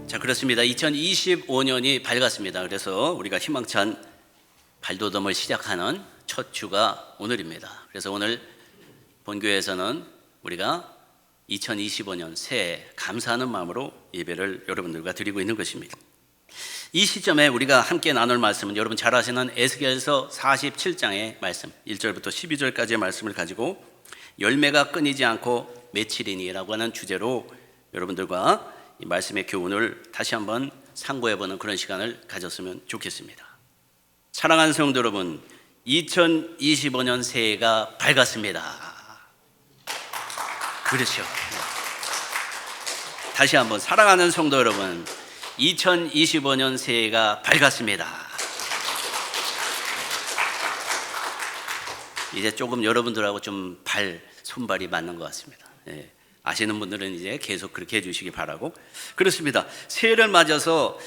자, 그렇습니다. 2025년이 밝았습니다. 그래서 우리가 희망찬 발돋움을 시작하는 첫 주가 오늘입니다. 그래서 오늘 본교회에서는 우리가 2025년 새해 감사하는 마음으로 예배를 여러분들과 드리고 있는 것입니다. 이 시점에 우리가 함께 나눌 말씀은 여러분 잘 아시는 에스겔서 47장의 말씀 1절부터 12절까지의 말씀을 가지고 열매가 끊이지 않고 맺히리니라고 하는 주제로 여러분들과 이 말씀의 교훈을 다시 한번 상고해보는 그런 시간을 가졌으면 좋겠습니다. 사랑하는 성도 여러분, 2025년 새해가 밝았습니다. 그렇죠. 다시 한번 사랑하는 성도 여러분, 2025년 새해가 밝았습니다. 이제 조금 여러분들하고 좀 손발이 맞는 것 같습니다. 예. 아시는 분들은 이제 계속 그렇게 해주시기 바라고. 그렇습니다. 새해를 맞아서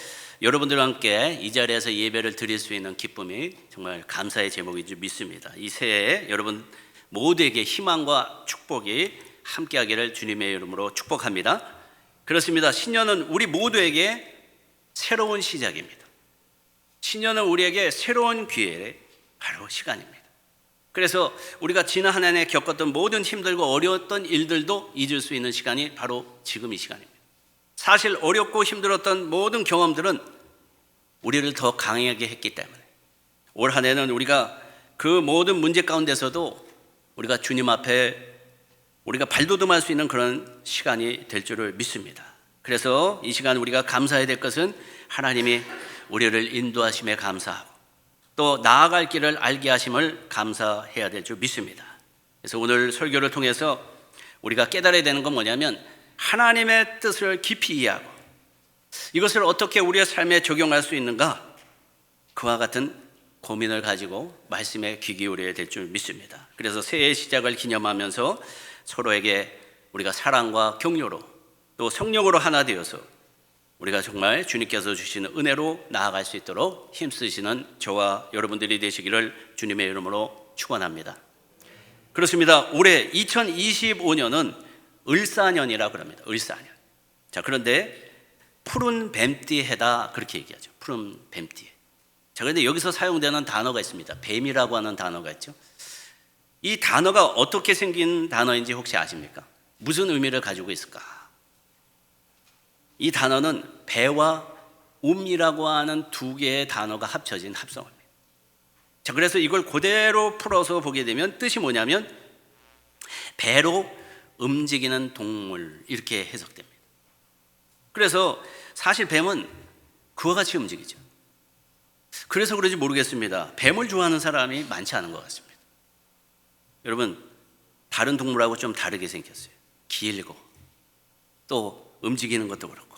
여러분들과 함께 이 자리에서 예배를 드릴 수 있는 기쁨이 정말 감사의 제목인 줄 믿습니다. 이 새해에 여러분 모두에게 희망과 축복이 함께하기를 주님의 이름으로 축복합니다. 그렇습니다. 신년은 우리 모두에게 새로운 시작입니다. 신년은 우리에게 새로운 기회의 바로 시간입니다. 그래서 우리가 지난 한 해에 겪었던 모든 힘들고 어려웠던 일들도 잊을 수 있는 시간이 바로 지금 이 시간입니다. 사실 어렵고 힘들었던 모든 경험들은 우리를 더 강하게 했기 때문에 올 한 해는 우리가 그 모든 문제 가운데서도 우리가 주님 앞에 우리가 발돋움할 수 있는 그런 시간이 될 줄을 믿습니다. 그래서 이 시간 우리가 감사해야 될 것은 하나님이 우리를 인도하심에 감사하고 또 나아갈 길을 알게 하심을 감사해야 될 줄 믿습니다. 그래서 오늘 설교를 통해서 우리가 깨달아야 되는 건 뭐냐면 하나님의 뜻을 깊이 이해하고 이것을 어떻게 우리의 삶에 적용할 수 있는가, 그와 같은 고민을 가지고 말씀에 귀 기울여야 될 줄 믿습니다. 그래서 새해의 시작을 기념하면서 서로에게 우리가 사랑과 격려로 또 성령으로 하나 되어서 우리가 정말 주님께서 주시는 은혜로 나아갈 수 있도록 힘쓰시는 저와 여러분들이 되시기를 주님의 이름으로 축원합니다. 그렇습니다. 올해 2025년은 을사년이라고 합니다. 을사년. 자, 그런데 푸른 뱀띠 해다 그렇게 얘기하죠. 푸른 뱀띠. 자, 그런데 여기서 사용되는 단어가 있습니다. 뱀이라고 하는 단어가 있죠. 이 단어가 어떻게 생긴 단어인지 혹시 아십니까? 무슨 의미를 가지고 있을까? 이 단어는 배와 움이라고 하는 두 개의 단어가 합쳐진 합성어입니다. 자, 그래서 이걸 그대로 풀어서 보게 되면 뜻이 뭐냐면 배로 움직이는 동물 이렇게 해석됩니다. 그래서 사실 뱀은 그와 같이 움직이죠. 그래서 그런지 모르겠습니다. 뱀을 좋아하는 사람이 많지 않은 것 같습니다. 여러분, 다른 동물하고 좀 다르게 생겼어요. 길고 또 움직이는 것도 그렇고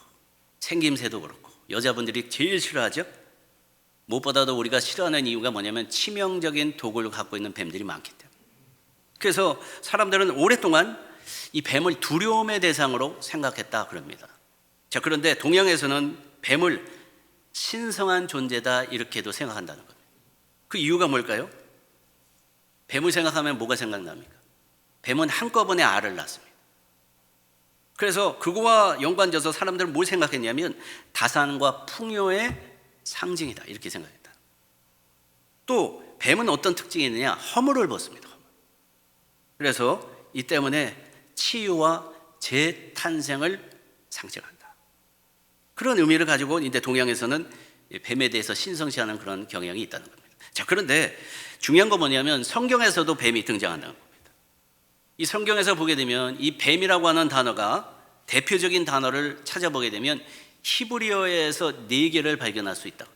생김새도 그렇고 여자분들이 제일 싫어하죠. 무엇보다도 우리가 싫어하는 이유가 뭐냐면 치명적인 독을 갖고 있는 뱀들이 많기 때문에. 그래서 사람들은 오랫동안 이 뱀을 두려움의 대상으로 생각했다 그럽니다. 자, 그런데 동양에서는 뱀을 신성한 존재다 이렇게도 생각한다는 겁니다. 그 이유가 뭘까요? 뱀을 생각하면 뭐가 생각납니까? 뱀은 한꺼번에 알을 낳습니다. 그래서 그거와 연관져서 사람들은 뭘 생각했냐면 다산과 풍요의 상징이다 이렇게 생각했다. 또 뱀은 어떤 특징이 있느냐? 허물을 벗습니다. 그래서 이 때문에 치유와 재탄생을 상징한다. 그런 의미를 가지고 이제 동양에서는 뱀에 대해서 신성시하는 그런 경향이 있다는 겁니다. 자, 그런데 중요한 건 뭐냐면 성경에서도 뱀이 등장한다는 겁니다. 이 성경에서 보게 되면 이 뱀이라고 하는 단어가 대표적인 단어를 찾아보게 되면 히브리어에서 4개를 발견할 수 있다.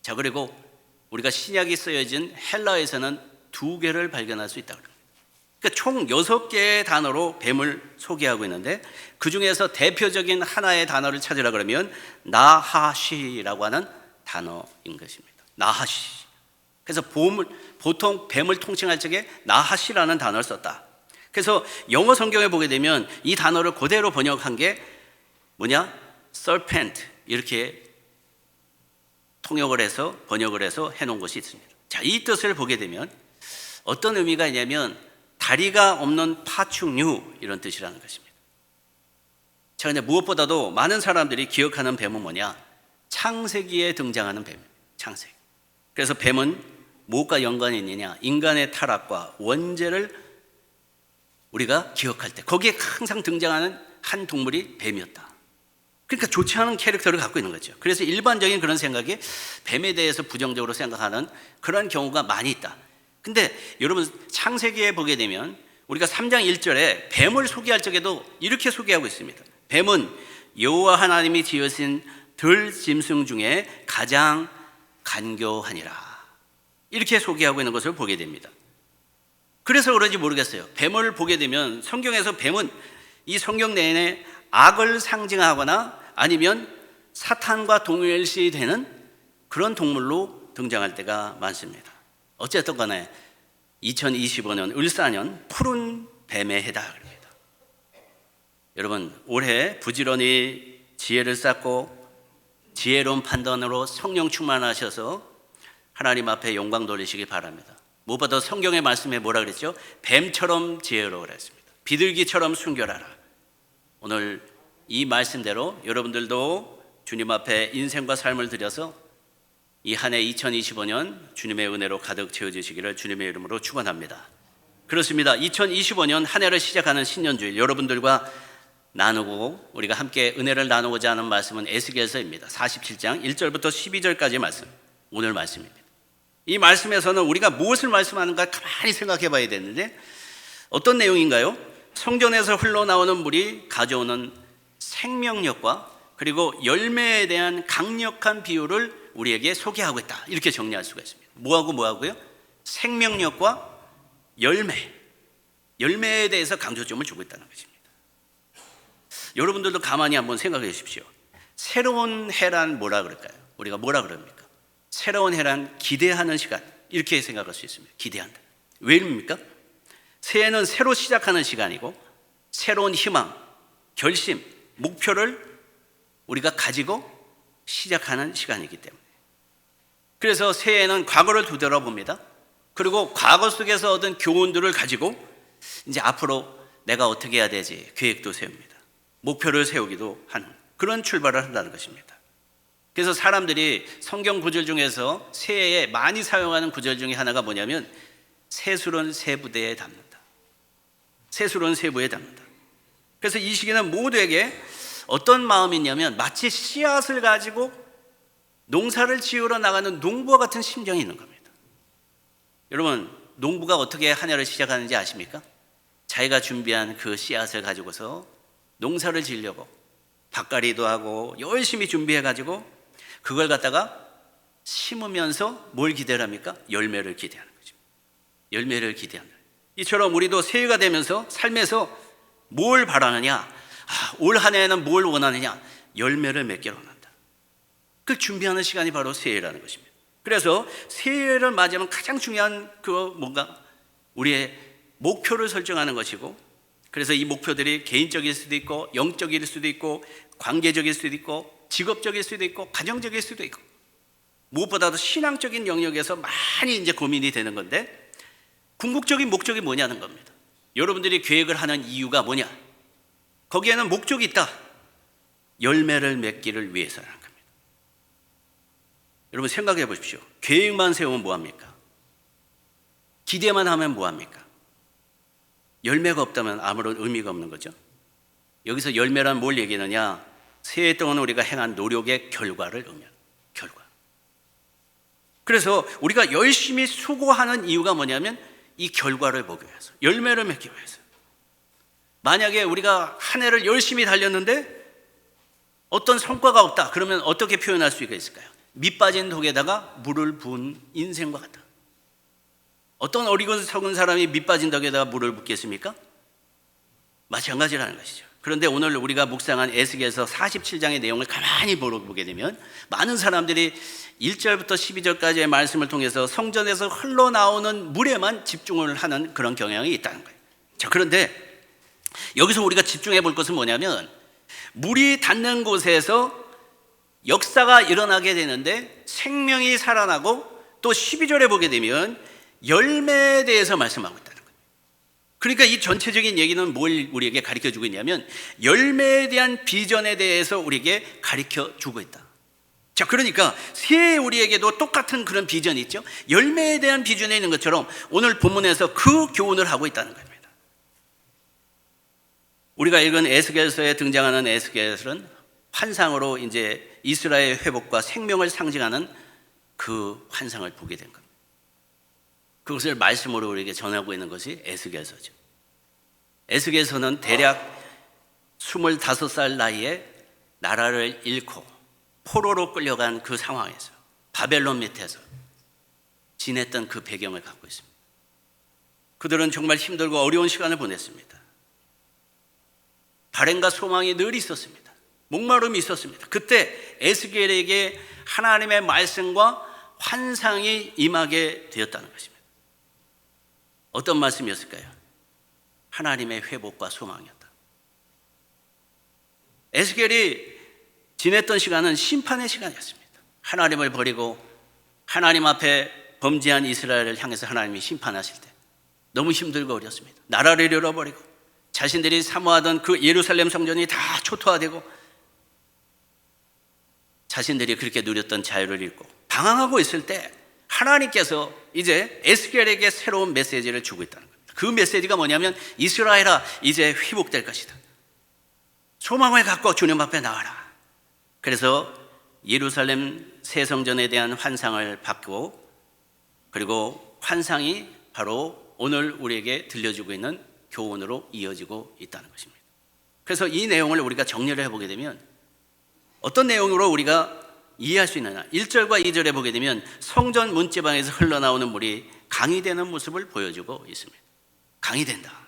자, 그리고 우리가 신약이 쓰여진 헬라에서는 2개를 발견할 수 있다. 그러니까 총 6개의 단어로 뱀을 소개하고 있는데 그 중에서 대표적인 하나의 단어를 찾으라 그러면 나하시라고 하는 단어인 것입니다. 나하시. 그래서 보통 뱀을 통칭할 적에 나하시라는 단어를 썼다. 그래서 영어 성경에 보게 되면 이 단어를 그대로 번역한 게 뭐냐? serpent 이렇게 번역을 해서 해놓은 것이 있습니다. 자, 이 뜻을 보게 되면 어떤 의미가 있냐면 다리가 없는 파충류 이런 뜻이라는 것입니다. 자, 근데 무엇보다도 많은 사람들이 기억하는 뱀은 뭐냐? 창세기에 등장하는 뱀. 창세기. 그래서 뱀은 무엇과 연관이 있느냐? 인간의 타락과 원죄를 우리가 기억할 때 거기에 항상 등장하는 한 동물이 뱀이었다. 그러니까 좋지 않은 캐릭터를 갖고 있는 거죠. 그래서 일반적인 그런 생각이 뱀에 대해서 부정적으로 생각하는 그런 경우가 많이 있다. 근데 여러분 창세기에 보게 되면 우리가 3장 1절에 뱀을 소개할 적에도 이렇게 소개하고 있습니다. 뱀은 여호와 하나님이 지으신 들 짐승 중에 가장 간교하니라. 이렇게 소개하고 있는 것을 보게 됩니다. 그래서 그런지 모르겠어요. 뱀을 보게 되면 성경에서 뱀은 이 성경 내내 악을 상징하거나 아니면 사탄과 동일시되는 그런 동물로 등장할 때가 많습니다. 어쨌든 간에 2025년 을사년 푸른 뱀의 해다. 여러분 올해 부지런히 지혜를 쌓고 지혜로운 판단으로 성령 충만하셔서 하나님 앞에 영광 돌리시기 바랍니다. 무엇보다 성경의 말씀에 뭐라 그랬죠? 뱀처럼 지혜로우라 했습니다. 비둘기처럼 순결하라. 오늘 이 말씀대로 여러분들도 주님 앞에 인생과 삶을 들여서 이 한 해 2025년 주님의 은혜로 가득 채워주시기를 주님의 이름으로 축원합니다. 그렇습니다. 2025년 한 해를 시작하는 신년주일 여러분들과 나누고 우리가 함께 은혜를 나누고자 하는 말씀은 에스겔서입니다. 47장 1절부터 12절까지의 말씀, 오늘 말씀입니다. 이 말씀에서는 우리가 무엇을 말씀하는가 가만히 생각해 봐야 되는데 어떤 내용인가요? 성전에서 흘러나오는 물이 가져오는 생명력과 그리고 열매에 대한 강력한 비유를 우리에게 소개하고 있다. 이렇게 정리할 수가 있습니다. 뭐하고요? 생명력과 열매에 대해서 강조점을 주고 있다는 것입니다. 여러분들도 가만히 한번 생각해 주십시오. 새로운 해란 뭐라 그럴까요? 우리가 뭐라 그럽니까? 새로운 해란 기대하는 시간, 이렇게 생각할 수 있습니다. 기대한다. 왜입니까? 새해는 새로 시작하는 시간이고 새로운 희망, 결심, 목표를 우리가 가지고 시작하는 시간이기 때문에 그래서 새해에는 과거를 되돌아봅니다. 그리고 과거 속에서 얻은 교훈들을 가지고 이제 앞으로 내가 어떻게 해야 되지 계획도 세웁니다. 목표를 세우기도 하는 그런 출발을 한다는 것입니다. 그래서 사람들이 성경 구절 중에서 새해에 많이 사용하는 구절 중에 하나가 뭐냐면 새술은 새부대에 담는다. 새술은 새부에 담는다. 그래서 이 시기는 모두에게 어떤 마음이 있냐면 마치 씨앗을 가지고 농사를 지으러 나가는 농부와 같은 심정이 있는 겁니다. 여러분 농부가 어떻게 한 해를 시작하는지 아십니까? 자기가 준비한 그 씨앗을 가지고서 농사를 지으려고 밭갈이도 하고 열심히 준비해가지고 그걸 갖다가 심으면서 뭘 기대를 합니까? 열매를 기대하는 거죠. 열매를 기대한다. 이처럼 우리도 새해가 되면서 삶에서 뭘 바라느냐? 올 한 해에는 뭘 원하느냐? 열매를 맺기를 원한다. 그 준비하는 시간이 바로 새해라는 것입니다. 그래서 새해를 맞이하면 가장 중요한 뭔가 우리의 목표를 설정하는 것이고 그래서 이 목표들이 개인적일 수도 있고 영적일 수도 있고 관계적일 수도 있고 직업적일 수도 있고 가정적일 수도 있고 무엇보다도 신앙적인 영역에서 많이 이제 고민이 되는 건데 궁극적인 목적이 뭐냐는 겁니다. 여러분들이 계획을 하는 이유가 뭐냐? 거기에는 목적이 있다. 열매를 맺기를 위해서라는 겁니다. 여러분 생각해 보십시오. 계획만 세우면 뭐합니까? 기대만 하면 뭐합니까? 열매가 없다면 아무런 의미가 없는 거죠. 여기서 열매란 뭘 얘기하느냐? 새해 동안 우리가 행한 노력의 결과를 의미하는 결과. 그래서 우리가 열심히 수고하는 이유가 뭐냐면 이 결과를 보기 위해서, 열매를 맺기 위해서. 만약에 우리가 한 해를 열심히 달렸는데 어떤 성과가 없다. 그러면 어떻게 표현할 수가 있을까요? 밑 빠진 독에다가 물을 부은 인생과 같다. 어떤 어리석은 사람이 밑 빠진 덕에다가 물을 붓겠습니까? 마찬가지라는 것이죠. 그런데 오늘 우리가 묵상한 에스겔서 47장의 내용을 가만히 보게 되면 많은 사람들이 1절부터 12절까지의 말씀을 통해서 성전에서 흘러나오는 물에만 집중을 하는 그런 경향이 있다는 거예요. 자, 그런데 여기서 우리가 집중해 볼 것은 뭐냐면 물이 닿는 곳에서 역사가 일어나게 되는데 생명이 살아나고 또 12절에 보게 되면 열매에 대해서 말씀하고 있다는 거예요. 그러니까 이 전체적인 얘기는 뭘 우리에게 가르쳐 주고 있냐면 열매에 대한 비전에 대해서 우리에게 가르쳐 주고 있다. 자, 그러니까 새해 우리에게도 똑같은 그런 비전이 있죠. 열매에 대한 비전이 있는 것처럼 오늘 본문에서 그 교훈을 하고 있다는 겁니다. 우리가 읽은 에스겔서에 등장하는 에스겔은 환상으로 이제 이스라엘의 회복과 생명을 상징하는 그 환상을 보게 된 겁니다. 그것을 말씀으로 우리에게 전하고 있는 것이 에스겔서죠. 에스겔서는 대략 25살 나이에 나라를 잃고 포로로 끌려간 그 상황에서 바벨론 밑에서 지냈던 그 배경을 갖고 있습니다. 그들은 정말 힘들고 어려운 시간을 보냈습니다. 바램과 소망이 늘 있었습니다. 목마름이 있었습니다. 그때 에스겔에게 하나님의 말씀과 환상이 임하게 되었다는 것입니다. 어떤 말씀이었을까요? 하나님의 회복과 소망이었다. 에스겔이 지냈던 시간은 심판의 시간이었습니다. 하나님을 버리고 하나님 앞에 범죄한 이스라엘을 향해서 하나님이 심판하실 때 너무 힘들고 어렵습니다. 나라를 잃어버리고 자신들이 사모하던 그 예루살렘 성전이 다 초토화되고 자신들이 그렇게 누렸던 자유를 잃고 방황하고 있을 때 하나님께서 이제 에스겔에게 새로운 메시지를 주고 있다는 겁니다. 그 메시지가 뭐냐면 이스라엘아 이제 회복될 것이다. 소망을 갖고 주님 앞에 나와라. 그래서 예루살렘 새 성전에 대한 환상을 받고 그리고 환상이 바로 오늘 우리에게 들려주고 있는 교훈으로 이어지고 있다는 것입니다. 그래서 이 내용을 우리가 정리를 해보게 되면 어떤 내용으로 우리가 이해할 수 있느냐. 1절과 2절에 보게 되면 성전 문지방에서 흘러나오는 물이 강이 되는 모습을 보여주고 있습니다. 강이 된다.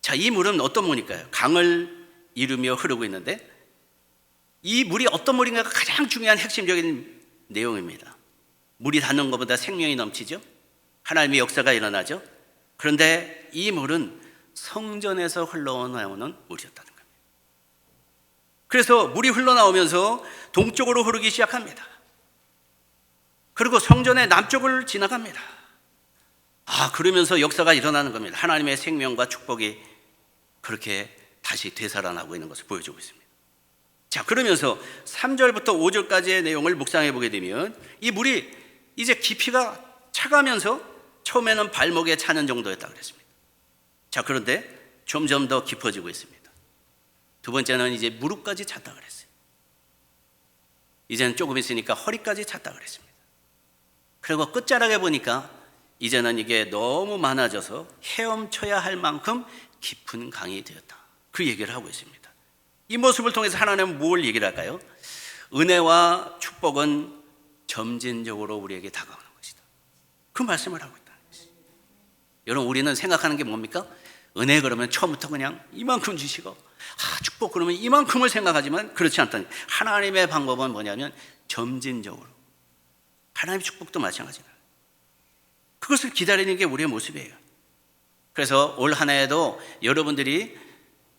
자, 이 물은 어떤 물일까요? 강을 이루며 흐르고 있는데 이 물이 어떤 물인가가 가장 중요한 핵심적인 내용입니다. 물이 닿는 것보다 생명이 넘치죠. 하나님의 역사가 일어나죠. 그런데 이 물은 성전에서 흘러나오는 물이었다는 겁니다. 그래서 물이 흘러나오면서 동쪽으로 흐르기 시작합니다. 그리고 성전의 남쪽을 지나갑니다. 그러면서 역사가 일어나는 겁니다. 하나님의 생명과 축복이 그렇게 다시 되살아나고 있는 것을 보여주고 있습니다. 자, 그러면서 3절부터 5절까지의 내용을 묵상해 보게 되면 이 물이 이제 깊이가 차가면서 처음에는 발목에 차는 정도였다고 그랬습니다. 자, 그런데 점점 더 깊어지고 있습니다. 두 번째는 이제 무릎까지 찼다고 그랬어요. 이제는 조금 있으니까 허리까지 찼다고 그랬습니다. 그리고 끝자락에 보니까 이제는 이게 너무 많아져서 헤엄쳐야 할 만큼 깊은 강이 되었다. 그 얘기를 하고 있습니다. 이 모습을 통해서 하나님은 뭘 얘기를 할까요? 은혜와 축복은 점진적으로 우리에게 다가오는 것이다. 그 말씀을 하고 있다는 것이죠. 여러분, 우리는 생각하는 게 뭡니까? 은혜 그러면 처음부터 그냥 이만큼 주시고 축복 그러면 이만큼을 생각하지만 그렇지 않다는 거예요. 하나님의 방법은 뭐냐면 점진적으로. 하나님의 축복도 마찬가지다. 그것을 기다리는 게 우리의 모습이에요. 그래서 올 한 해에도 여러분들이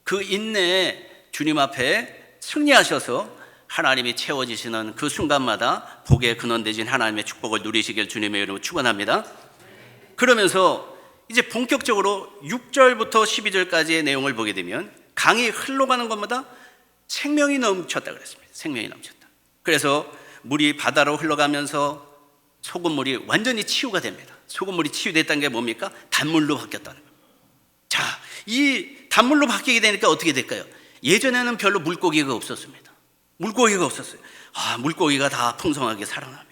그 인내에 주님 앞에 승리하셔서 하나님이 채워지시는 그 순간마다 복의 근원되신 하나님의 축복을 누리시길 주님의 이름으로 축원합니다. 그러면서 이제 본격적으로 6절부터 12절까지의 내용을 보게 되면 강이 흘러가는 것마다 생명이 넘쳤다 그랬습니다. 생명이 넘쳤다. 그래서 물이 바다로 흘러가면서 소금물이 완전히 치유가 됩니다. 소금물이 치유됐다는 게 뭡니까? 단물로 바뀌었다는 거예요. 자, 이 단물로 바뀌게 되니까 어떻게 될까요? 예전에는 별로 물고기가 없었습니다. 물고기가 없었어요. 물고기가 다 풍성하게 살아납니다.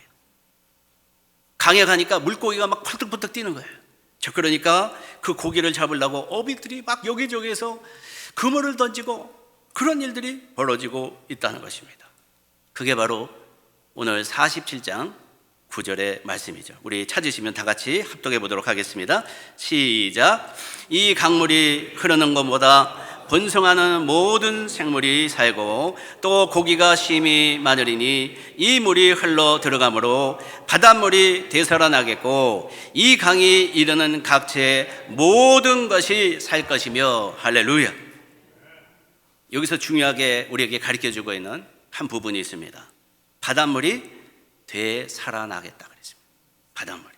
강에 가니까 물고기가 막 펄떡펄떡 뛰는 거예요. 자, 그러니까 그 고기를 잡으려고 어비들이 막 여기저기에서 그물을 던지고 그런 일들이 벌어지고 있다는 것입니다. 그게 바로 오늘 47장 9절의 말씀이죠. 우리 찾으시면 다 같이 합독해 보도록 하겠습니다. 시작. 이 강물이 흐르는 것보다 번성하는 모든 생물이 살고 또 고기가 심히 많으리니 이 물이 흘러 들어가므로 바닷물이 되살아나겠고 이 강이 이르는 각처의 모든 것이 살 것이며. 할렐루야. 여기서 중요하게 우리에게 가르쳐주고 있는 한 부분이 있습니다. 바닷물이 되살아나겠다 그랬습니다. 바닷물이.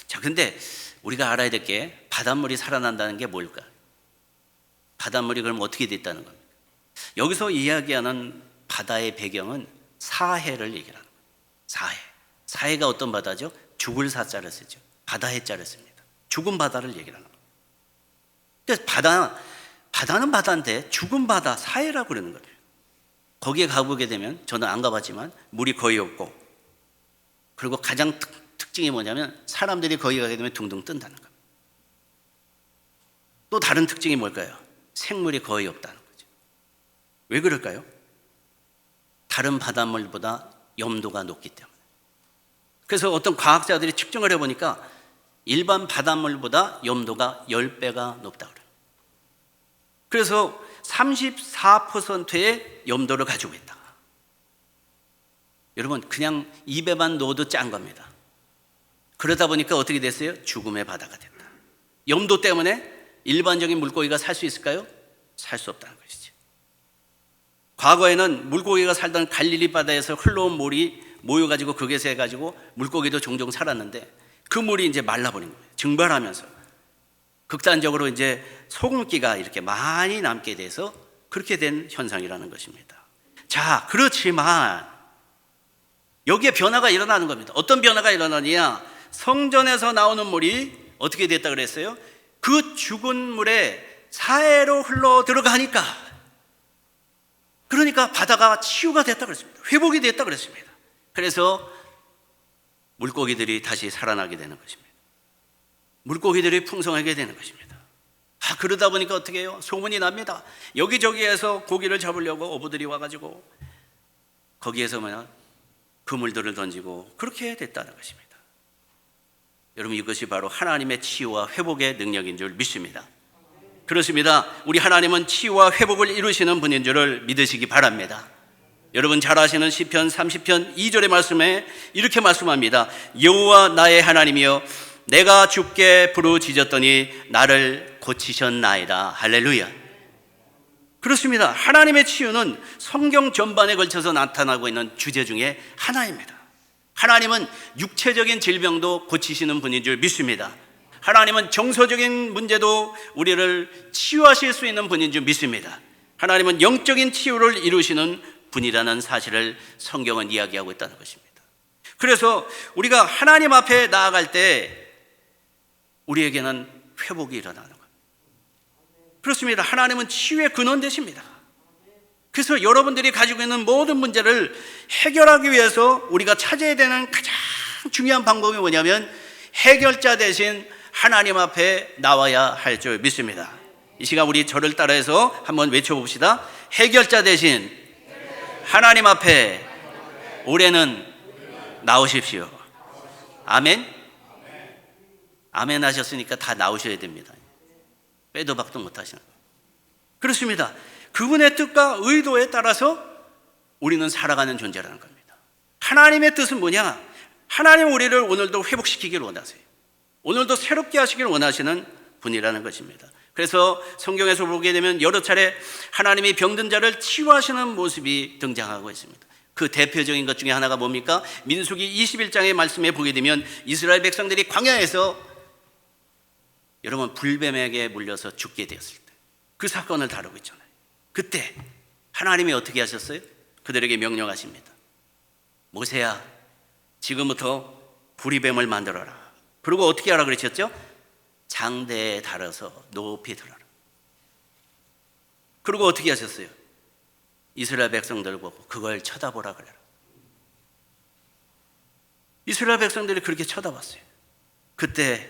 자, 근데 우리가 알아야 될 게 바닷물이 살아난다는 게 뭘까? 바닷물이 그럼 어떻게 됐다는 겁니까? 여기서 이야기하는 바다의 배경은 사해를 얘기하는 거예요. 사해. 사해가 어떤 바다죠? 죽을 사자를 쓰죠. 바다의 자를 씁니다. 죽은 바다를 얘기하는 거예요. 그래서 바다는 바다인데 죽은 바다, 사해라고 그러는 거예요. 거기에 가보게 되면, 저는 안 가봤지만 물이 거의 없고, 그리고 가장 특징이 뭐냐면 사람들이 거기 가게 되면 둥둥 뜬다는 거예요. 또 다른 특징이 뭘까요? 생물이 거의 없다는 거죠. 왜 그럴까요? 다른 바닷물보다 염도가 높기 때문에. 그래서 어떤 과학자들이 측정을 해보니까 일반 바닷물보다 염도가 10배가 높다고 그래요. 그래서 34%의 염도를 가지고 있다. 여러분, 그냥 입에만 넣어도 짠 겁니다. 그러다 보니까 어떻게 됐어요? 죽음의 바다가 됐다. 염도 때문에 일반적인 물고기가 살 수 있을까요? 살 수 없다는 것이죠. 과거에는 물고기가 살던 갈릴리 바다에서 흘러온 물이 모여가지고 거기서 해가지고 물고기도 종종 살았는데 그 물이 이제 말라버린 거예요. 증발하면서 극단적으로 이제 소금기가 이렇게 많이 남게 돼서 그렇게 된 현상이라는 것입니다. 자, 그렇지만 여기에 변화가 일어나는 겁니다. 어떤 변화가 일어나느냐? 성전에서 나오는 물이 어떻게 됐다 그랬어요? 그 죽은 물에 사해로 흘러 들어가니까, 그러니까 바다가 치유가 됐다 그랬습니다. 회복이 됐다 그랬습니다. 그래서 물고기들이 다시 살아나게 되는 것입니다. 물고기들이 풍성하게 되는 것입니다. 그러다 보니까 어떻게 해요? 소문이 납니다. 여기저기에서 고기를 잡으려고 어부들이 와가지고 거기에서 그물들을 던지고 그렇게 됐다는 것입니다. 여러분, 이것이 바로 하나님의 치유와 회복의 능력인 줄 믿습니다. 그렇습니다. 우리 하나님은 치유와 회복을 이루시는 분인 줄을 믿으시기 바랍니다. 여러분 잘 아시는 시편 30편 2절의 말씀에 이렇게 말씀합니다. 여호와 나의 하나님이여, 내가 주께 부르짖었더니 나를 고치셨나이다. 할렐루야. 그렇습니다. 하나님의 치유는 성경 전반에 걸쳐서 나타나고 있는 주제 중에 하나입니다. 하나님은 육체적인 질병도 고치시는 분인 줄 믿습니다. 하나님은 정서적인 문제도 우리를 치유하실 수 있는 분인 줄 믿습니다. 하나님은 영적인 치유를 이루시는 분이라는 사실을 성경은 이야기하고 있다는 것입니다. 그래서 우리가 하나님 앞에 나아갈 때 우리에게는 회복이 일어나는 거예요. 그렇습니다. 하나님은 치유의 근원 되십니다. 그래서 여러분들이 가지고 있는 모든 문제를 해결하기 위해서 우리가 찾아야 되는 가장 중요한 방법이 뭐냐면 해결자 대신 하나님 앞에 나와야 할 줄 믿습니다. 이 시간 우리 저를 따라해서 한번 외쳐봅시다. 해결자 대신 하나님 앞에 올해는 나오십시오. 아멘. 아멘 하셨으니까 다 나오셔야 됩니다. 빼도 박도 못 하시는 거예요. 그렇습니다. 그분의 뜻과 의도에 따라서 우리는 살아가는 존재라는 겁니다. 하나님의 뜻은 뭐냐? 하나님 우리를 오늘도 회복시키기를 원하세요. 오늘도 새롭게 하시기를 원하시는 분이라는 것입니다. 그래서 성경에서 보게 되면 여러 차례 하나님이 병든 자를 치유하시는 모습이 등장하고 있습니다. 그 대표적인 것 중에 하나가 뭡니까? 민수기 21장의 말씀에 보게 되면 이스라엘 백성들이 광야에서 여러분 불뱀에게 물려서 죽게 되었을 때 그 사건을 다루고 있잖아요. 그때 하나님이 어떻게 하셨어요? 그들에게 명령하십니다. 모세야, 지금부터 부리뱀을 만들어라. 그리고 어떻게 하라 그러셨죠? 장대에 달아서 높이 들어라. 그리고 어떻게 하셨어요? 이스라엘 백성들 보고 그걸 쳐다보라 그래라. 이스라엘 백성들이 그렇게 쳐다봤어요. 그때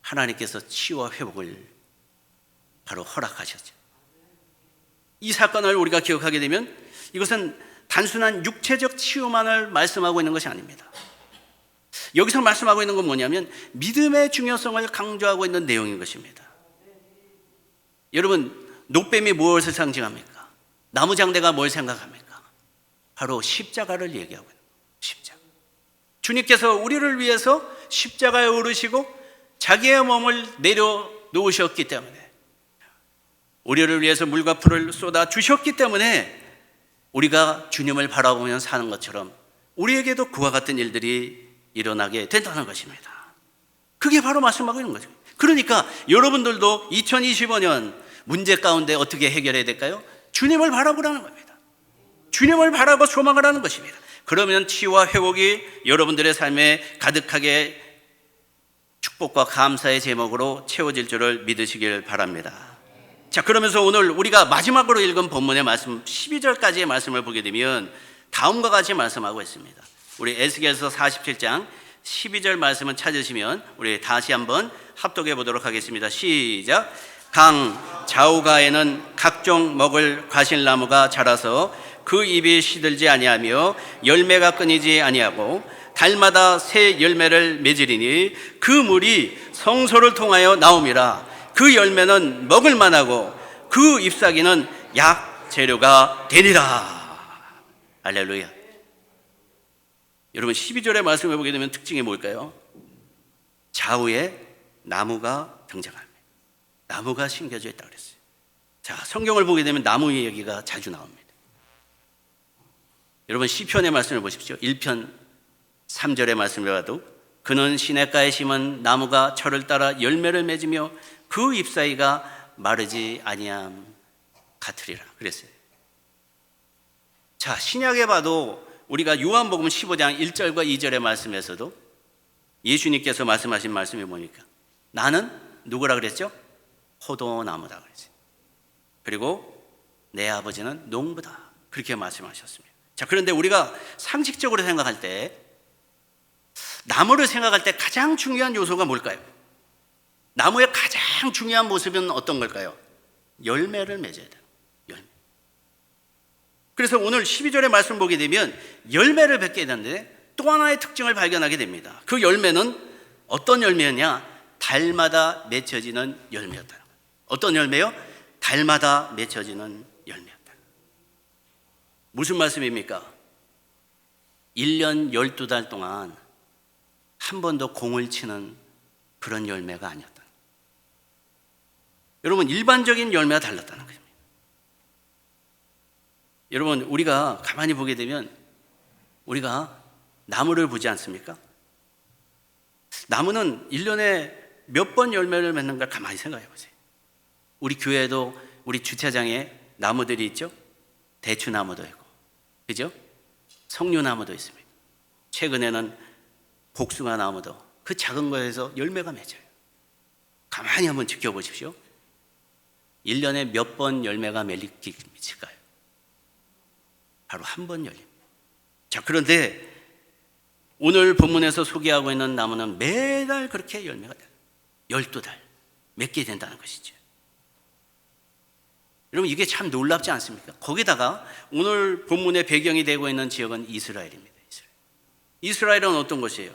하나님께서 치유와 회복을 바로 허락하셨죠. 이 사건을 우리가 기억하게 되면 이것은 단순한 육체적 치유만을 말씀하고 있는 것이 아닙니다. 여기서 말씀하고 있는 건 뭐냐면 믿음의 중요성을 강조하고 있는 내용인 것입니다. 여러분, 노뱀이 무엇을 상징합니까? 나무장대가 뭘 생각합니까? 바로 십자가를 얘기하고 있는 거예요. 십자가. 주님께서 우리를 위해서 십자가에 오르시고 자기의 몸을 내려놓으셨기 때문에, 우리를 위해서 물과 풀을 쏟아 주셨기 때문에 우리가 주님을 바라보며 사는 것처럼 우리에게도 그와 같은 일들이 일어나게 된다는 것입니다. 그게 바로 말씀하고 있는 거죠. 그러니까 여러분들도 2025년 문제 가운데 어떻게 해결해야 될까요? 주님을 바라보라는 겁니다. 주님을 바라고 소망을 하는 것입니다. 그러면 치유와 회복이 여러분들의 삶에 가득하게 축복과 감사의 제목으로 채워질 줄을 믿으시길 바랍니다. 자, 그러면서 오늘 우리가 마지막으로 읽은 본문의 말씀 12절까지의 말씀을 보게 되면 다음과 같이 말씀하고 있습니다. 우리 에스겔서 47장 12절 말씀을 찾으시면 우리 다시 한번 합독해 보도록 하겠습니다. 시작. 강 좌우가에는 각종 먹을 과실나무가 자라서 그 잎이 시들지 아니하며 열매가 끊이지 아니하고 달마다 새 열매를 맺으리니 그 물이 성소를 통하여 나옴이라. 그 열매는 먹을 만하고 그 잎사귀는 약 재료가 되리라. 할렐루야. 여러분 12절의 말씀을 보게 되면 특징이 뭘까요? 좌우에 나무가 등장합니다. 나무가 심겨져 있다고 그랬어요. 자, 성경을 보게 되면 나무 얘기가 자주 나옵니다. 여러분 시편의 말씀을 보십시오. 1편 3절의 말씀을 봐도 그는 시냇가에 심은 나무가 철을 따라 열매를 맺으며 그 잎사귀가 마르지 아니함 같으리라 그랬어요. 자, 신약에 봐도 우리가 요한복음 15장 1절과 2절의 말씀에서도 예수님께서 말씀하신 말씀이 뭐니까 나는 누구라 그랬죠? 포도나무다 그랬어요. 그리고 내 아버지는 농부다 그렇게 말씀하셨습니다. 자, 그런데 우리가 상식적으로 생각할 때 나무를 생각할 때 가장 중요한 요소가 뭘까요? 나무의 가장 중요한 모습은 어떤 걸까요? 열매를 맺어야 돼요. 열매. 그래서 오늘 12절의 말씀 보게 되면 열매를 맺게 되는데 또 하나의 특징을 발견하게 됩니다. 그 열매는 어떤 열매였냐? 달마다 맺혀지는 열매였다. 어떤 열매요? 달마다 맺혀지는 열매였다. 무슨 말씀입니까? 1년 12달 동안 한 번도 공을 치는 그런 열매가 아니었다. 여러분 일반적인 열매가 달랐다는 것입니다. 여러분 우리가 가만히 보게 되면 우리가 나무를 보지 않습니까? 나무는 1년에 몇 번 열매를 맺는가 가만히 생각해 보세요. 우리 교회에도 우리 주차장에 나무들이 있죠. 대추나무도 있고 그죠? 석류나무도 있습니다. 최근에는 복숭아 나무도 그 작은 거에서 열매가 맺어요. 가만히 한번 지켜보십시오. 1년에 몇 번 열매가 맺힐까요? 바로 한 번 열립니다. 자, 그런데 오늘 본문에서 소개하고 있는 나무는 매달 그렇게 열매가 돼요. 12달 맺게 된다는 것이죠. 여러분 이게 참 놀랍지 않습니까? 거기다가 오늘 본문의 배경이 되고 있는 지역은 이스라엘입니다. 이스라엘은 어떤 곳이에요?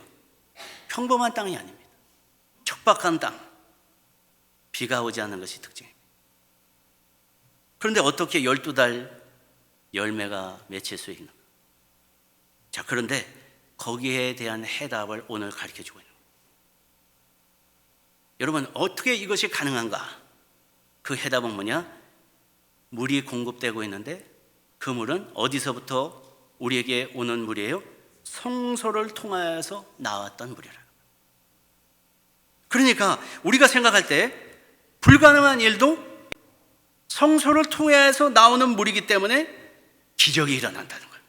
평범한 땅이 아닙니다. 척박한 땅, 비가 오지 않는 것이 특징입니다. 그런데 어떻게 12달 열매가 맺힐 수 있는가? 자, 그런데 거기에 대한 해답을 오늘 가르쳐주고 있는 거예요. 여러분 어떻게 이것이 가능한가? 그 해답은 뭐냐? 물이 공급되고 있는데 그 물은 어디서부터 우리에게 오는 물이에요? 성소를 통하여서 나왔던 물이라. 그러니까 우리가 생각할 때 불가능한 일도 성소를 통해서 나오는 물이기 때문에 기적이 일어난다는 거예요.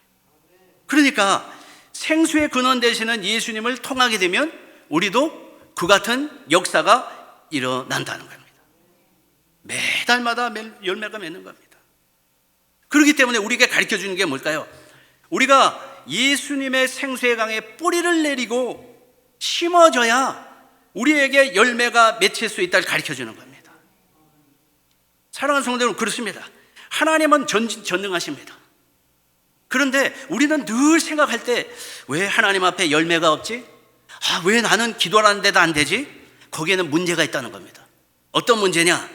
그러니까 생수의 근원 되시는 예수님을 통하게 되면 우리도 그 같은 역사가 일어난다는 겁니다. 매달마다 열매가 맺는 겁니다. 그렇기 때문에 우리에게 가르쳐 주는 게 뭘까요? 우리가 예수님의 생수의 강에 뿌리를 내리고 심어져야 우리에게 열매가 맺힐 수 있다를 가르쳐 주는 겁니다. 사랑하는 성도 여러분, 그렇습니다. 하나님은 전능하십니다. 그런데 우리는 늘 생각할 때 왜 하나님 앞에 열매가 없지? 왜 나는 기도하는데도 안 되지? 거기에는 문제가 있다는 겁니다. 어떤 문제냐?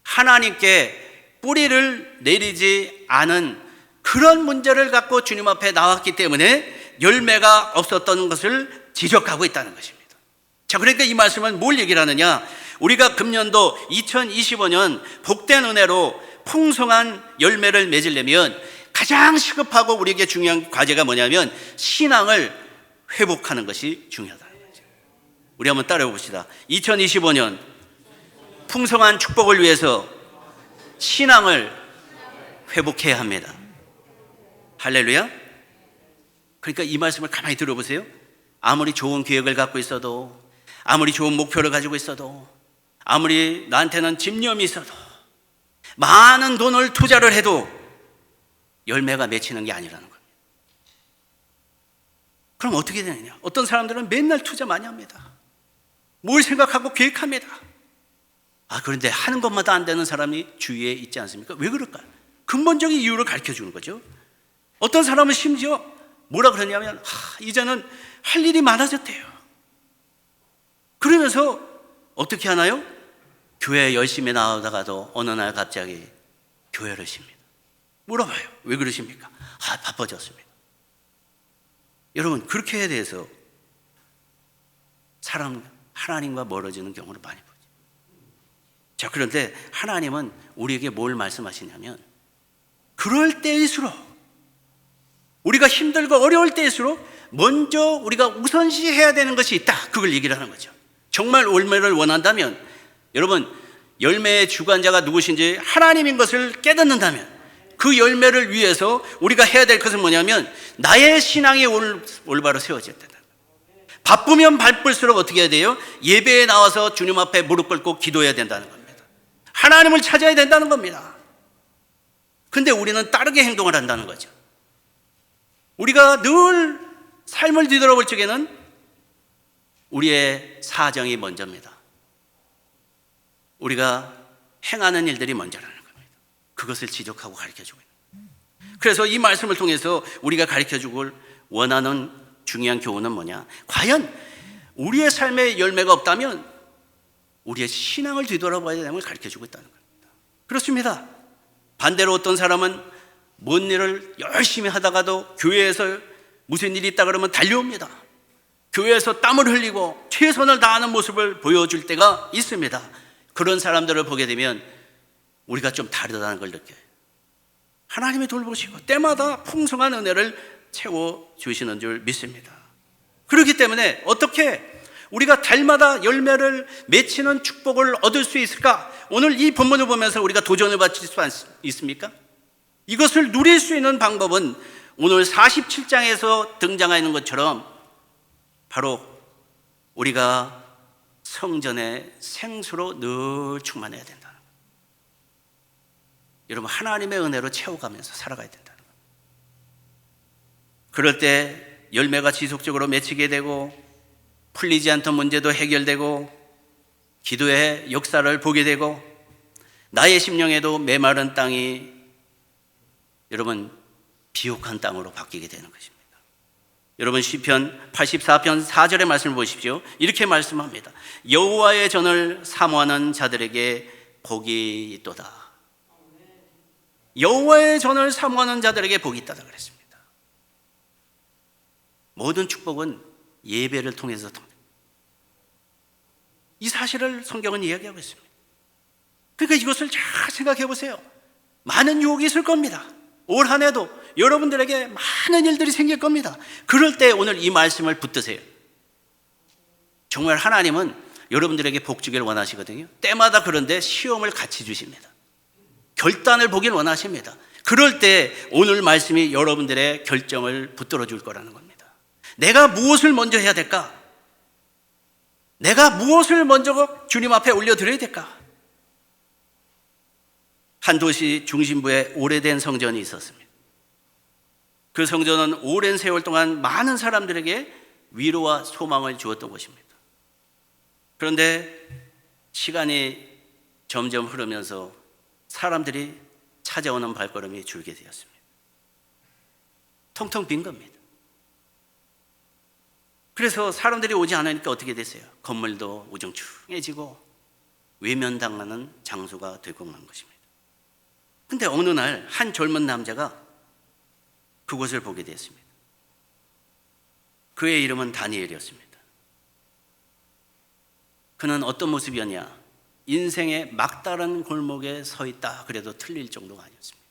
하나님께 뿌리를 내리지 않은 그런 문제를 갖고 주님 앞에 나왔기 때문에 열매가 없었던 것을 지적하고 있다는 것입니다. 자, 그러니까 이 말씀은 뭘 얘기를 하느냐? 우리가 금년도 2025년 복된 은혜로 풍성한 열매를 맺으려면 가장 시급하고 우리에게 중요한 과제가 뭐냐면 신앙을 회복하는 것이 중요하다는 거죠. 우리 한번 따라해 봅시다. 2025년 풍성한 축복을 위해서 신앙을 회복해야 합니다. 할렐루야. 그러니까 이 말씀을 가만히 들어보세요. 아무리 좋은 계획을 갖고 있어도, 아무리 좋은 목표를 가지고 있어도, 아무리 나한테는 집념이 있어도, 많은 돈을 투자를 해도 열매가 맺히는 게 아니라는 겁니다. 그럼 어떻게 되느냐? 어떤 사람들은 맨날 투자 많이 합니다. 뭘 생각하고 계획합니다. 그런데 하는 것마다 안 되는 사람이 주위에 있지 않습니까? 왜 그럴까요? 근본적인 이유를 가르쳐 주는 거죠. 어떤 사람은 심지어 뭐라 그러냐면 이제는 할 일이 많아졌대요. 그러면서 어떻게 하나요? 교회 열심히 나오다가도 어느 날 갑자기 교회를 쉽니다. 물어봐요. 왜 그러십니까? 바빠졌습니다. 여러분, 그렇게 대해서 하나님과 멀어지는 경우를 많이 보죠. 자, 그런데 하나님은 우리에게 뭘 말씀하시냐면, 그럴 때일수록, 우리가 힘들고 어려울 때일수록 먼저 우리가 우선시해야 되는 것이 있다. 그걸 얘기를 하는 거죠. 정말 열매를 원한다면, 여러분, 열매의 주관자가 누구신지 하나님인 것을 깨닫는다면, 그 열매를 위해서 우리가 해야 될 것은 뭐냐면, 나의 신앙이 올바로 세워져야 된다. 바쁘면 바쁠수록 어떻게 해야 돼요? 예배에 나와서 주님 앞에 무릎 꿇고 기도해야 된다는 겁니다. 하나님을 찾아야 된다는 겁니다. 근데 우리는 다르게 행동을 한다는 거죠. 우리가 늘 삶을 뒤돌아볼 적에는 우리의 사정이 먼저입니다. 우리가 행하는 일들이 먼저라는 겁니다. 그것을 지적하고 가르쳐주고 있는 거예요. 그래서 이 말씀을 통해서 우리가 가르쳐주고 원하는 중요한 교훈은 뭐냐? 과연 우리의 삶에 열매가 없다면 우리의 신앙을 뒤돌아봐야 되는 걸 가르쳐주고 있다는 겁니다. 그렇습니다. 반대로 어떤 사람은 뭔 일을 열심히 하다가도 교회에서 무슨 일이 있다 그러면 달려옵니다. 교회에서 땀을 흘리고 최선을 다하는 모습을 보여줄 때가 있습니다. 그런 사람들을 보게 되면 우리가 좀 다르다는 걸 느껴요. 하나님이 돌보시고 때마다 풍성한 은혜를 채워주시는 줄 믿습니다. 그렇기 때문에 어떻게 우리가 달마다 열매를 맺히는 축복을 얻을 수 있을까? 오늘 이 본문을 보면서 우리가 도전을 받을 수 있습니까? 이것을 누릴 수 있는 방법은 오늘 47장에서 등장하는 것처럼 바로 우리가 성전의 생수로 늘 충만해야 된다는 거예요. 여러분, 하나님의 은혜로 채워가면서 살아가야 된다는 거예요. 그럴 때 열매가 지속적으로 맺히게 되고 풀리지 않던 문제도 해결되고 기도의 역사를 보게 되고 나의 심령에도 메마른 땅이 여러분 비옥한 땅으로 바뀌게 되는 것입니다. 여러분, 시편 84편 4절의 말씀을 보십시오. 이렇게 말씀합니다. 여호와의 전을 사모하는 자들에게 복이 있도다. 여호와의 전을 사모하는 자들에게 복이 있다고 그랬습니다. 모든 축복은 예배를 통해서 이 사실을 성경은 이야기하고 있습니다. 그러니까 이것을 잘 생각해 보세요. 많은 유혹이 있을 겁니다. 올 한 해도 여러분들에게 많은 일들이 생길 겁니다. 그럴 때 오늘 이 말씀을 붙드세요. 정말 하나님은 여러분들에게 복 주길 원하시거든요. 때마다 그런데 시험을 같이 주십니다. 결단을 보길 원하십니다. 그럴 때 오늘 말씀이 여러분들의 결정을 붙들어 줄 거라는 겁니다. 내가 무엇을 먼저 해야 될까? 내가 무엇을 먼저 주님 앞에 올려드려야 될까? 한 도시 중심부에 오래된 성전이 있었습니다. 그 성전은 오랜 세월 동안 많은 사람들에게 위로와 소망을 주었던 곳입니다. 그런데 시간이 점점 흐르면서 사람들이 찾아오는 발걸음이 줄게 되었습니다. 텅텅 빈 겁니다. 그래서 사람들이 오지 않으니까 어떻게 됐어요? 건물도 우중충해지고 외면당하는 장소가 되고 만 것입니다. 근데 어느 날 한 젊은 남자가 그곳을 보게 되었습니다. 그의 이름은 다니엘이었습니다. 그는 어떤 모습이었냐? 인생의 막다른 골목에 서 있다 그래도 틀릴 정도가 아니었습니다.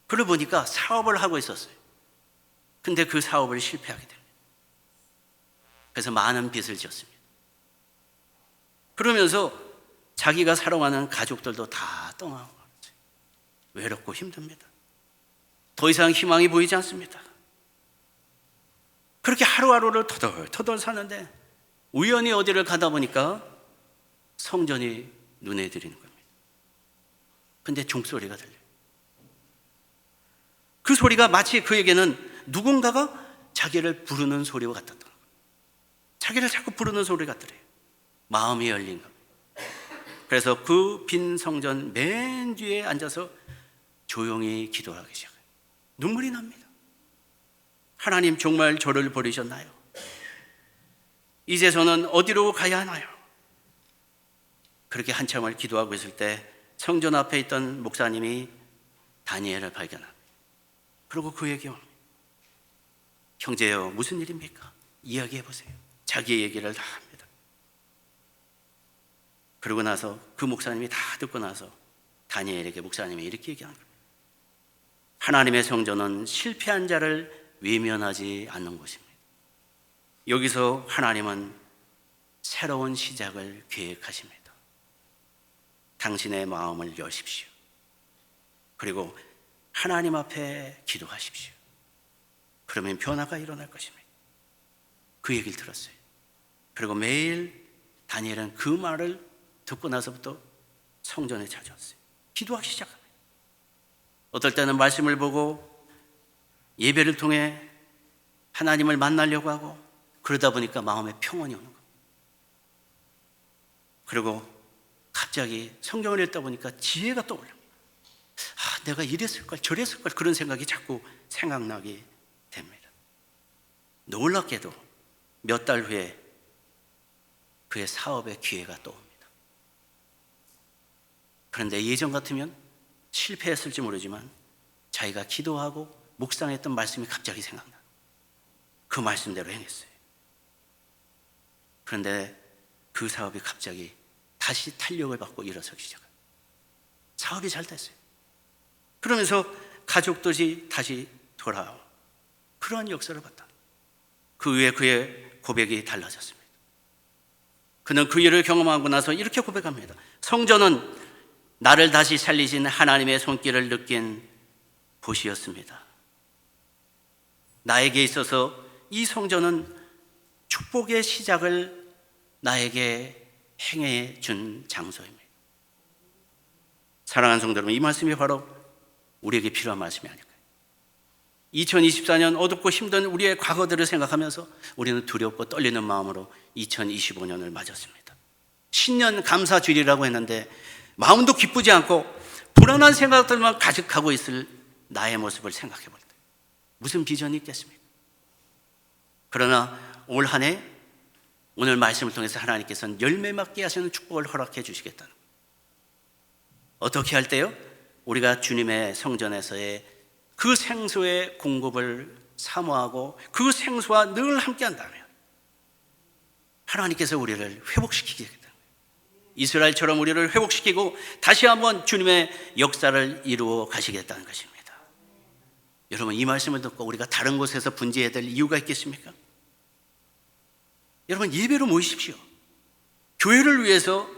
그러고 보니까 사업을 하고 있었어요. 근데 그 사업을 실패하게 됩니다. 그래서 많은 빚을 지었습니다. 그러면서 자기가 사랑하는 가족들도 다 떠나고 외롭고 힘듭니다. 더 이상 희망이 보이지 않습니다. 그렇게 하루하루를 터덜터덜 사는데 우연히 어디를 가다 보니까 성전이 눈에 들이는 겁니다. 근데 종소리가 들려요. 그 소리가 마치 그에게는 누군가가 자기를 부르는 소리와 같았던 거예요. 자기를 자꾸 부르는 소리 같더래요. 마음이 열린 겁니다. 그래서 그 빈 성전 맨 뒤에 앉아서 조용히 기도하기 시작해요. 눈물이 납니다. 하나님, 정말 저를 버리셨나요? 이제 저는 어디로 가야 하나요? 그렇게 한참을 기도하고 있을 때 성전 앞에 있던 목사님이 다니엘을 발견합니다. 그리고 그에게 옵니다. 형제여, 무슨 일입니까? 이야기해 보세요. 자기 얘기를 다 합니다. 그러고 나서 그 목사님이 다 듣고 나서 다니엘에게 목사님이 이렇게 얘기하는 겁니다. 하나님의 성전은 실패한 자를 외면하지 않는 곳입니다. 여기서 하나님은 새로운 시작을 계획하십니다. 당신의 마음을 여십시오. 그리고 하나님 앞에 기도하십시오. 그러면 변화가 일어날 것입니다. 그 얘기를 들었어요. 그리고 매일 다니엘은 그 말을 듣고 나서부터 성전에 찾아왔어요. 기도하기 시작합니다. 어떨 때는 말씀을 보고 예배를 통해 하나님을 만나려고 하고, 그러다 보니까 마음에 평온이 오는 거예요. 그리고 갑자기 성경을 읽다 보니까 지혜가 떠올립니다. 내가 이랬을걸 저랬을걸, 그런 생각이 자꾸 생각나게 됩니다. 놀랍게도 몇 달 후에 그의 사업의 기회가 또 옵니다. 그런데 예전 같으면 실패했을지 모르지만 자기가 기도하고 묵상했던 말씀이 갑자기 생각나. 그 말씀대로 행했어요. 그런데 그 사업이 갑자기 다시 탄력을 받고 일어서기 시작해요. 사업이 잘 됐어요. 그러면서 가족들이 다시 돌아오고, 그러한 역사를 봤다. 그 후에 그의 고백이 달라졌습니다. 그는 그 일을 경험하고 나서 이렇게 고백합니다. 성전은 나를 다시 살리신 하나님의 손길을 느낀 곳이었습니다. 나에게 있어서 이 성전은 축복의 시작을 나에게 행해 준 장소입니다. 사랑하는 성도 여러분, 이 말씀이 바로 우리에게 필요한 말씀이 아닐까요? 2024년 어둡고 힘든 우리의 과거들을 생각하면서 우리는 두렵고 떨리는 마음으로 2025년을 맞았습니다. 신년 감사주일이라고 했는데 마음도 기쁘지 않고 불안한 생각들만 가득하고 있을 나의 모습을 생각해 볼 때 무슨 비전이 있겠습니까? 그러나 올 한 해 오늘 말씀을 통해서 하나님께서는 열매 맺게 하시는 축복을 허락해 주시겠다는 거예요. 어떻게 할 때요? 우리가 주님의 성전에서의 그 생수의 공급을 사모하고 그 생수와 늘 함께 한다면 하나님께서 우리를 회복시키겠다는 거예요. 이스라엘처럼 우리를 회복시키고 다시 한번 주님의 역사를 이루어 가시겠다는 것입니다. 여러분, 이 말씀을 듣고 우리가 다른 곳에서 분지해야 될 이유가 있겠습니까? 여러분, 예배로 모이십시오. 교회를 위해서,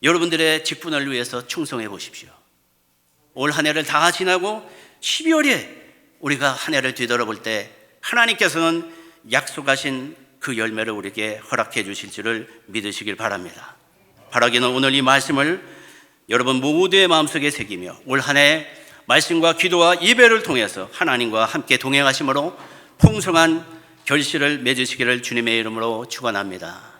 여러분들의 직분을 위해서 충성해 보십시오. 올 한 해를 다 지나고 12월에 우리가 한 해를 뒤돌아볼 때 하나님께서는 약속하신 그 열매를 우리에게 허락해 주실 줄을 믿으시길 바랍니다. 바라기는 오늘 이 말씀을 여러분 모두의 마음속에 새기며 올 한 해 말씀과 기도와 예배를 통해서 하나님과 함께 동행하심으로 풍성한 결실을 맺으시기를 주님의 이름으로 축원합니다.